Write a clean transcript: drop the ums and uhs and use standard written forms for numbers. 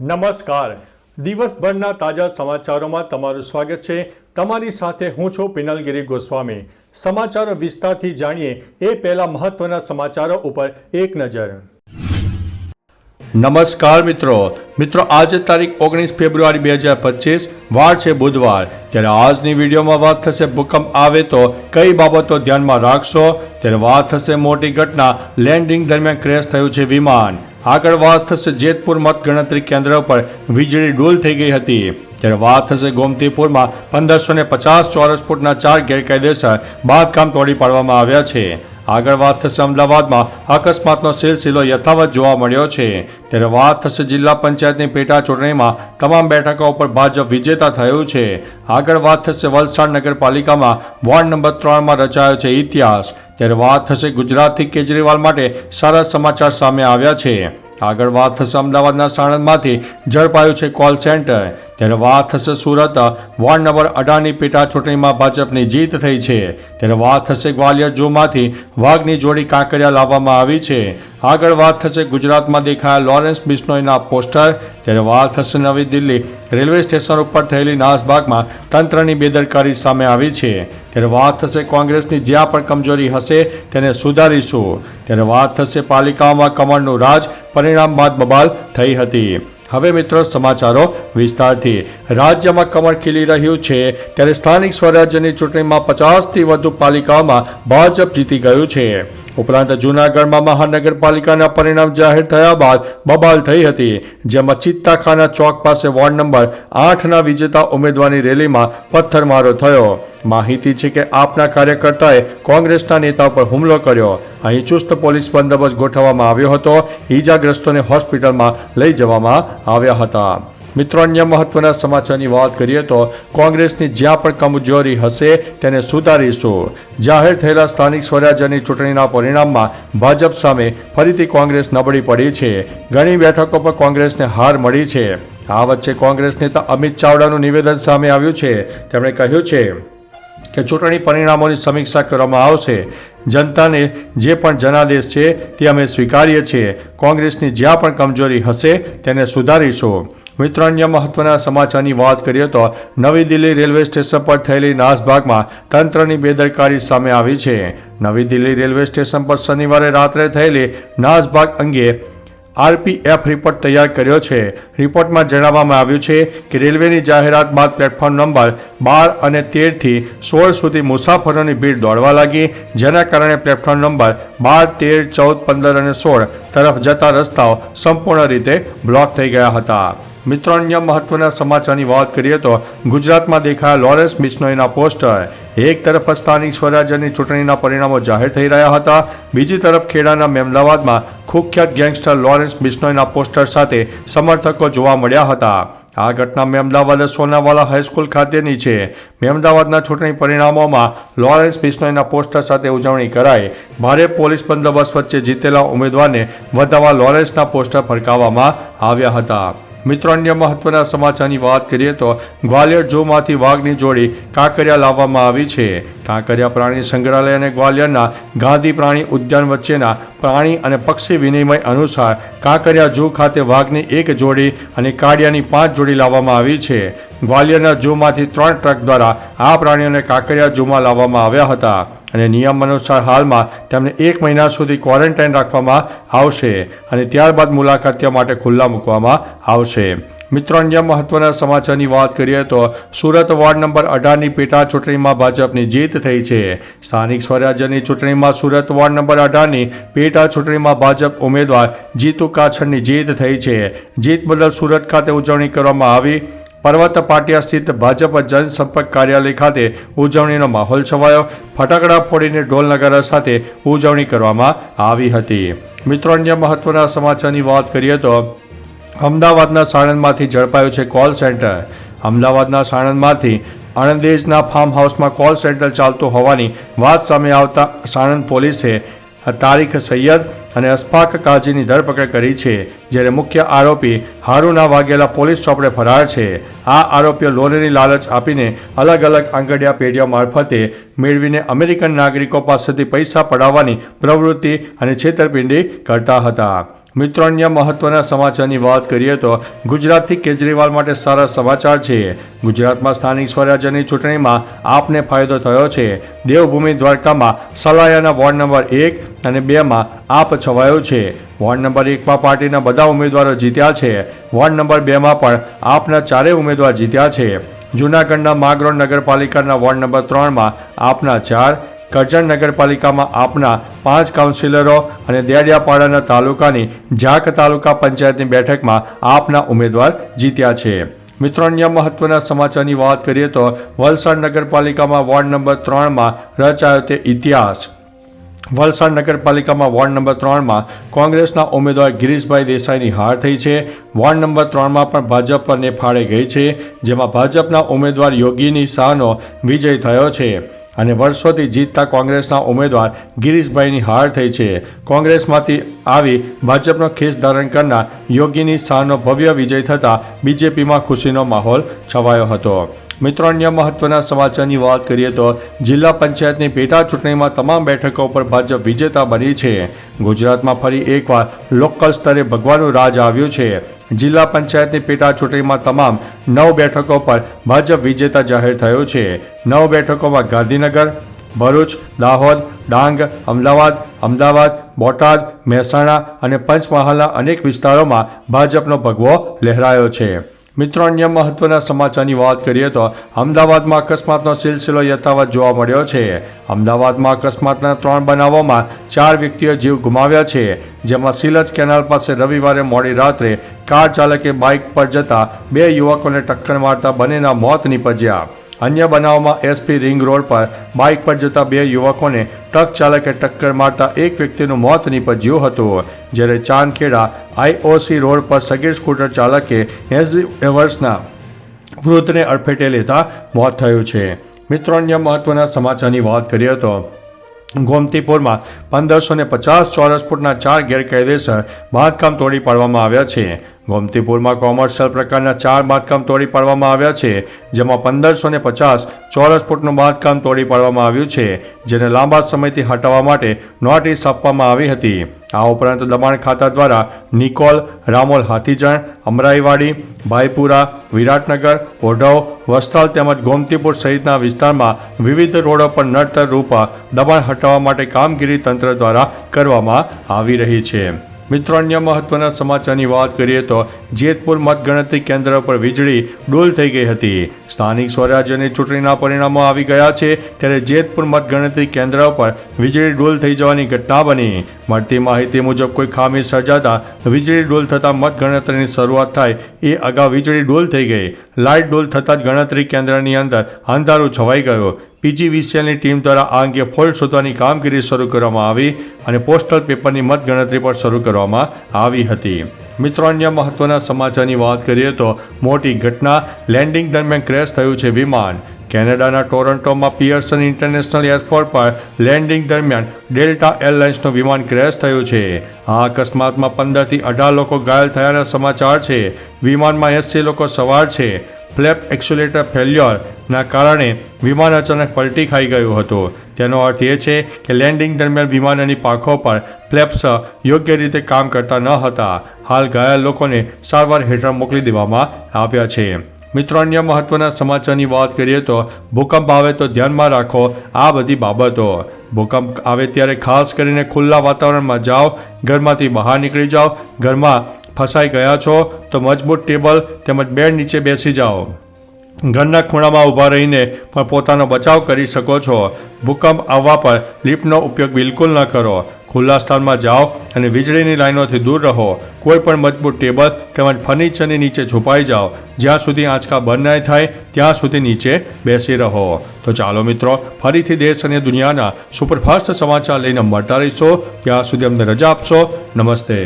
નમસ્કાર. દિવસભરના તાજા સમાચારોમાં તમારું સ્વાગત છે. તમારી સાથે હું છું પિનલગીરી ગોસ્વામી. સમાચારો વિસ્તારથી જાણીએ એ પહેલા મહત્વના સમાચારો ઉપર એક નજર. નમસ્કાર મિત્રો આજે તારીખ 19 ફેબ્રુઆરી 2025 વાર છે બુધવાર. ત્યારે આજની વિડીયોમાં વાત થશે ભૂકંપ આવે તો કઈ બાબતો ધ્યાનમાં રાખશો. ત્યારે વાત થશે મોટી ઘટના, લેન્ડિંગ દરમિયાન ક્રેશ થયું છે વિમાન. આગળ વાત થશે જેતપુર મતગણતરી કેન્દ્ર પર વીજળી ડૂલ થઈ ગઈ હતી. ત્યારે વાત થશે ગોમતીપુરમાં 1550 ચોરસ ફૂટના 4 ગેરકાયદેસર બાંધકામ તોડી પાડવામાં આવ્યા છે. આગળ વાત થશે અમદાવાદમાં અકસ્માતનો સિલસિલો યથાવત જોવા મળ્યો છે. ત્યારે વાત થશે જિલ્લા પંચાયતની પેટા ચૂંટણીમાં તમામ બેઠકો ઉપર ભાજપ વિજેતા થયું છે. આગળ વાત થશે વલસાડ નગરપાલિકામાં વોર્ડ નંબર 3માં રચાયો છે ઇતિહાસ. ત્યારે વાત થશે ગુજરાતથી કેજરીવાલ માટે સારા સમાચાર સામે આવ્યા છે. આગળ વાત થશે અમદાવાદના સાણંદમાંથી ઝડપાયું છે કોલ સેન્ટર. ત્યારે વાત થશે સુરત વોર્ડ નંબર 18ની પેટા ચૂંટણીમાં ભાજપની જીત થઈ છે. ત્યારે વાત થશે ગ્વાલિયર ઝૂમાંથી વાઘની જોડી કાંકરિયા લાવવામાં આવી છે. આગળ વાત થશે ગુજરાતમાં દેખાયા લોરેન્સ બિશ્નોઈના પોસ્ટર. ત્યારે વાત થશે નવી દિલ્હી રેલવે સ્ટેશન ઉપર થયેલી નાસભાગમાં તંત્રની બેદરકારી સામે આવી છે. ત્યારે વાત થશે કોંગ્રેસની જ્યાં પણ કમજોરી હશે તેને સુધારીશું. ત્યારે વાત થશે પાલિકાઓમાં કમળનું રાજ, પરિણામ બાદ બબાલ થઈ હતી. હવે મિત્રો સમાચારો વિસ્તારથી. રાજ્યમાં કમળ ખીલી રહ્યું છે ત્યારે સ્થાનિક સ્વરાજ્યની ચૂંટણીમાં 50થી વધુ પાલિકાઓમાં ભાજપ જીતી ગયું છે. ઉપરાંત જૂનાગઢમાં મહાનગરપાલિકાના પરિણામ જાહેર થયા બાદ બબાલ થઈ હતી, જેમાં ચિત્તાખાના ચોક પાસે વોર્ડ નંબર 8ના વિજેતા ઉમેદવારની રેલીમાં પથ્થરમારો થયો. માહિતી છે કે આપના કાર્યકર્તાએ કોંગ્રેસના નેતા પર હુમલો કર્યો. અહીં ચુસ્ત પોલીસ બંદોબસ્ત ગોઠવવામાં આવ્યો હતો. ઈજાગ્રસ્તોને હોસ્પિટલમાં લઈ જવામાં આવ્યા હતા. મિત્રો અન્ય મહત્વના સમાચારની વાત કરીએ તો કોંગ્રેસની જ્યાં પણ કમજોરી હશે તેને સુધારીશું. જાહેર થયેલા સ્થાનિક સ્વરાજ્યની ચૂંટણીના પરિણામમાં ભાજપ સામે ફરીથી કોંગ્રેસ નબળી પડી છે. ઘણી બેઠકો પર કોંગ્રેસને હાર મળી છે. આ વચ્ચે કોંગ્રેસ નેતા અમિત ચાવડાનું નિવેદન સામે આવ્યું છે. તેમણે કહ્યું છે કે ચૂંટણી પરિણામોની સમીક્ષા કરવામાં આવશે. જનતાને જે પણ જનાદેશ છે તે અમે સ્વીકારીએ છીએ. કોંગ્રેસની જ્યાં પણ કમજોરી હશે તેને સુધારીશું. મિત્રો અન્ય મહત્વના સમાચારની વાત કરીએ તો નવી દિલ્હી રેલવે સ્ટેશન પર થયેલી નાસભાગમાં તંત્રની બેદરકારી સામે આવી છે. નવી દિલ્હી રેલવે સ્ટેશન પર શનિવારે રાત્રે થયેલી નાસભાગ અંગે RPF રિપોર્ટ તૈયાર કર્યો છે. રિપોર્ટમાં જણાવવામાં આવ્યું છે કે રેલવેની જાહેરાત બાદ પ્લેટફોર્મ નંબર 12 અને 13થી 16 સુધી મુસાફરોની ભીડ દોડવા લાગી, જેના કારણે પ્લેટફોર્મ નંબર 12, 13, 14, 15 અને 16 તરફ જતા રસ્તાઓ સંપૂર્ણ રીતે બ્લોક થઈ ગયા હતા. મિત્રો અન્ય મહત્વના સમાચારની વાત કરીએ તો ગુજરાતમાં દેખાયા લોરેન્સ બિશ્નોઈના પોસ્ટર. એક તરફ સ્થાનિક સ્વરાજ્યની ચૂંટણીના પરિણામો જાહેર થઈ રહ્યા હતા, બીજી તરફ ખેડાના મેમદાવાદમાં કુખ્યાત ગેંગસ્ટર લોરેન્સ બિશ્નોઈના પોસ્ટર સાથે સમર્થકો જોવા મળ્યા હતા. આ ઘટના મેમદાવાદ સોનાવાલા હાઈસ્કૂલ ખાતેની છે. મેમદાવાદના ચૂંટણી પરિણામોમાં લોરેન્સ બિશ્નોઈના પોસ્ટર સાથે ઉજવણી કરાઈ. ભારે પોલીસ બંદોબસ્ત વચ્ચે જીતેલા ઉમેદવારને વધાવવા લોરેન્સના પોસ્ટર ફરકાવવામાં આવ્યા હતા. મિત્રો અન્ય મહત્વના સમાચારની વાત કરીએ તો ગ્વાલિયર ઝૂમાંથી વાઘની જોડી કાંકરિયા લાવવામાં આવી છે. કાંકરિયા પ્રાણી સંગ્રહાલય અને ગ્વાલિયરના ગાંધી પ્રાણી ઉદ્યાન વચ્ચેના પ્રાણી અને પક્ષી વિનિમય અનુસાર કાંકરિયા ઝૂ ખાતે વાઘની 1 જોડી અને કાડિયાની 5 જોડી લાવવામાં આવી છે. ગ્વાલિયરના ઝૂમાંથી 3 ટ્રક દ્વારા આ પ્રાણીઓને કાંકરિયા ઝૂમાં લાવવામાં આવ્યા હતા અને નિયમ અનુસાર હાલમાં તેમને 1 મહિના સુધી ક્વોરન્ટાઇન રાખવામાં આવશે અને ત્યારબાદ મુલાકાતીઓ માટે ખુલ્લા મૂકવામાં આવશે. મિત્રો અન્ય મહત્વના સમાચારની વાત કરીએ તો સુરત વોર્ડ નંબર 18ની પેટા ચૂંટણીમાં ભાજપની જીત થઈ છે. સ્થાનિક સ્વરાજ્યની ચૂંટણીમાં સુરત વોર્ડ નંબર 18ની પેટા ચૂંટણીમાં ભાજપ ઉમેદવાર જીતુ કાછડની જીત થઈ છે. જીત બદલ સુરત ખાતે ઉજવણી કરવામાં આવી. પર્વત પાટિયા સ્થિત ભાજપ જનસંપર્ક કાર્યાલય ખાતે ઉજવણીનો માહોલ છવાયો. ફટાકડા ફોડીને ઢોલ નગારા સાથે ઉજવણી કરવામાં આવી હતી. મિત્રો અન્ય મહત્વના સમાચારની વાત કરીએ તો અમદાવાદના સાણંદમાંથી ઝડપાયું છે કોલ સેન્ટર. અમદાવાદના સાણંદમાંથી અણદેજના ફાર્મ હાઉસમાં કોલ સેન્ટર ચાલતું હોવાની વાત સામે આવતા સાણંદ પોલીસે તારીખ સૈયદ અને અશફાક કાજીની ધરપકડ કરી છે. જ્યારે મુખ્ય આરોપી હારૂના વાઘેલા પોલીસ ચોપડે ફરાર છે. આ આરોપીઓ લોનની લાલચ આપીને અલગ અલગ આંગડિયા પેઢીઓ મારફતે મેળવીને અમેરિકન નાગરિકો પાસેથી પૈસા પડાવવાની પ્રવૃત્તિ અને છેતરપિંડી કરતા હતા. મિત્રો અન્ય મહત્વના સમાચારની વાત કરીએ તો ગુજરાતથી કેજરીવાલ માટે સારા સમાચાર છે. ગુજરાતમાં સ્થાનિક સ્વરાજ્યની ચૂંટણીમાં આપને ફાયદો થયો છે. દેવભૂમિ દ્વારકામાં સલાયાના વોર્ડ નંબર 1 અને 2માં આપ છવાયો છે. વોર્ડ નંબર 1માં પાર્ટીના બધા ઉમેદવારો જીત્યા છે. વોર્ડ નંબર 2માં પણ આપના ચારેય ઉમેદવાર જીત્યા છે. જૂનાગઢના માગરોળ નગરપાલિકાના વોર્ડ નંબર 3માં આપના 4, કરજણ નગરપાલિકામાં આપના 5 કાઉન્સિલરો અને દેડિયાપાડાના તાલુકાની ઝાક તાલુકા પંચાયતની બેઠકમાં આપના ઉમેદવાર જીત્યા છે. મિત્રો અન્ય મહત્વના સમાચારની વાત કરીએ તો વલસાડ નગરપાલિકામાં વોર્ડ નંબર 3માં રચાયો તે ઇતિહાસ. વલસાડ નગરપાલિકામાં વોર્ડ નંબર 3માં કોંગ્રેસના ઉમેદવાર ગિરીશભાઈ દેસાઈની હાર થઈ છે. વોર્ડ નંબર 3માં પણ ભાજપને ફાળે ગઈ છે, જેમાં ભાજપના ઉમેદવાર યોગીની શાહનો વિજય થયો છે અને વર્ષોથી જીતતા કોંગ્રેસના ઉમેદવાર ગિરીશભાઈની હાર થઈ છે. કોંગ્રેસમાંથી આવી ભાજપનો ખેસ ધારણ કરનાર યોગીની શાહનો ભવ્ય વિજય થતાં બીજેપીમાં ખુશીનો માહોલ છવાયો હતો. મિત્રો અન્ય મહત્વના સમાચારની વાત કરીએ તો જિલ્લા પંચાયતની પેટા ચૂંટણીમાં તમામ બેઠકો પર ભાજપ વિજેતા બની છે. ગુજરાતમાં ફરી એકવાર લોકલ સ્તરે ભગવાનું રાજ આવ્યું છે. જિલ્લા પંચાયતની પેટા ચૂંટણીમાં તમામ 9 બેઠકો પર ભાજપ વિજેતા જાહેર થયો છે. 9 બેઠકોમાં ગાંધીનગર, ભરૂચ, દાહોદ, ડાંગ, અમદાવાદ, બોટાદ, મહેસાણા અને પંચમહાલના અનેક વિસ્તારોમાં ભાજપનો ભગવો લહેરાયો છે. મિત્રો અન્ય મહત્વના સમાચારની વાત કરીએ તો અમદાવાદમાં અકસ્માતનો સિલસિલો યથાવત જોવા મળ્યો છે. અમદાવાદમાં અકસ્માતના 3 બનાવોમાં 4 વ્યક્તિઓ જીવ ગુમાવ્યા છે, જેમાં સિલચ કેનાલ પાસે રવિવારે મોડી રાત્રે કાર ચાલકે બાઇક પર જતા 2 યુવકોને ટક્કર મારતા બંનેના મોત નીપજ્યા. અન્ય બનાવમાં એસપી રિંગ રોડ પર બાઇક પર જતા 2 યુવકોને ટ્રક ચાલકે ટક્કર મારતા એક વ્યક્તિનું મોત નીપજ્યું હતું, જ્યારે ચાંદખેડા આઈઓસી રોડ પર સગીર સ્કૂટર ચાલકે 80 વર્ષના વૃદ્ધને અડફેટે લેતા મોત થયું છે. મિત્રો અન્ય મહત્વના સમાચારની વાત કરીએ તો ગોમતીપુરમાં 1550 ચોરસ ફૂટના 4 ગેરકાયદેસર બાંધકામ તોડી પાડવામાં આવ્યા છે. ગોમતીપુરમાં કોમર્શિયલ પ્રકારના 4 બાંધકામ તોડી પાડવામાં આવ્યા છે, જેમાં 1550 ચોરસ ફૂટનું બાંધકામ તોડી પાડવામાં આવ્યું છે, જેને લાંબા સમયથી હટાવવા માટે નોટિસ આપવામાં આવી હતી. આ ઉપરાંત દબાણ ખાતા દ્વારા નિકોલ, રામોલ હાથીજણ, અમરાઈવાડી, ભાઈપુરા, વિરાટનગર, ઓઢવ, વસ્ત્રાલ તેમજ ગોમતીપુર સહિતના વિસ્તારમાં વિવિધ રોડો પર નડતર રૂપ દબાણ હટાવવા માટે કામગીરી તંત્ર દ્વારા કરવામાં આવી રહી છે. મિત્રો અન્ય મહત્વના સમાચારની વાત કરીએ તો જેતપુર મતગણતરી કેન્દ્ર પર વીજળી ડૂલ થઈ ગઈ હતી. સ્થાનિક સ્વરાજ્યની ચૂંટણીના પરિણામો આવી ગયા છે, ત્યારે જેતપુર મતગણતરી કેન્દ્ર પર વીજળી ડૂલ થઈ જવાની ઘટના બની. મળતી માહિતી મુજબ કોઈ ખામી સર્જાતા વીજળી ડૂલ થતાં મતગણતરીની શરૂઆત થાય એ અગાઉ વીજળી ડૂલ થઈ ગઈ. લાઇટ ડૂલ થતાં જ ગણતરી કેન્દ્રની અંદર અંધારું છવાઈ ગયું. પીજીવીસીએલની ટીમ દ્વારા આ અંગે ફોલ્ટ શોધવાની કામગીરી શરૂ કરવામાં આવી અને પોસ્ટલ પેપરની મતગણતરી પણ શરૂ કરવામાં આવી હતી. મિત્રો અન્ય મહત્વના સમાચારની વાત કરીએ તો મોટી ઘટના, લેન્ડિંગ દરમિયાન ક્રેશ થયું છે વિમાન. કેનેડાના ટોરન્ટોમાં પિયર્સન ઇન્ટરનેશનલ એરપોર્ટ પર લેન્ડિંગ દરમિયાન ડેલ્ટા એરલાઇન્સનું વિમાન ક્રેશ થયું છે. આ અકસ્માતમાં 15થી 18 લોકો ઘાયલ થયાના સમાચાર છે. વિમાનમાં 80 લોકો સવાર છે. ફ્લેપ એક્સ્યુલેટર ફેલ્યોરના કારણે વિમાન અચાનક પલટી ખાઈ ગયું હતું. તેનો અર્થ એ છે કે લેન્ડિંગ દરમિયાન વિમાનની પાંખો પર ફ્લેપ્સ યોગ્ય રીતે કામ કરતા ન હતા. હાલ ઘાયલ લોકોને સારવાર હેઠળ મોકલી દેવામાં આવ્યા છે. મિત્રો અન્ય મહત્વના સમાચારની વાત કરીએ તો ભૂકંપ આવે તો ધ્યાનમાં રાખો આ બધી બાબતો. ભૂકંપ આવે ત્યારે ખાસ કરીને ખુલ્લા વાતાવરણમાં જાઓ, ઘરમાંથી બહાર નીકળી જાઓ. ઘરમાં ફસાઈ ગયા છો તો મજબૂત ટેબલ તેમજ બેડ નીચે બેસી જાઓ. ઘરના ખૂણામાં ઊભા રહીને પણ પોતાનો બચાવ કરી શકો છો. ભૂકંપ આવવા પર લિફ્ટનો ઉપયોગ બિલકુલ ન કરો. ખુલ્લા સ્થાનમાં જાઓ અને વીજળીની લાઈનોથી દૂર રહો. કોઈ પણ મજબૂત ટેબલ તેમજ ફર્નિચરની નીચે છુપાઈ જાઓ. જ્યાં સુધી આંચકા બંધ નહીં થાય ત્યાં સુધી નીચે બેસી રહો. તો ચાલો મિત્રો, ફરીથી દેશ અને દુનિયાના સુપરફાસ્ટ સમાચાર લઈને મળતા રહીશો. ત્યાં સુધી અમને રજા આપશો. નમસ્તે.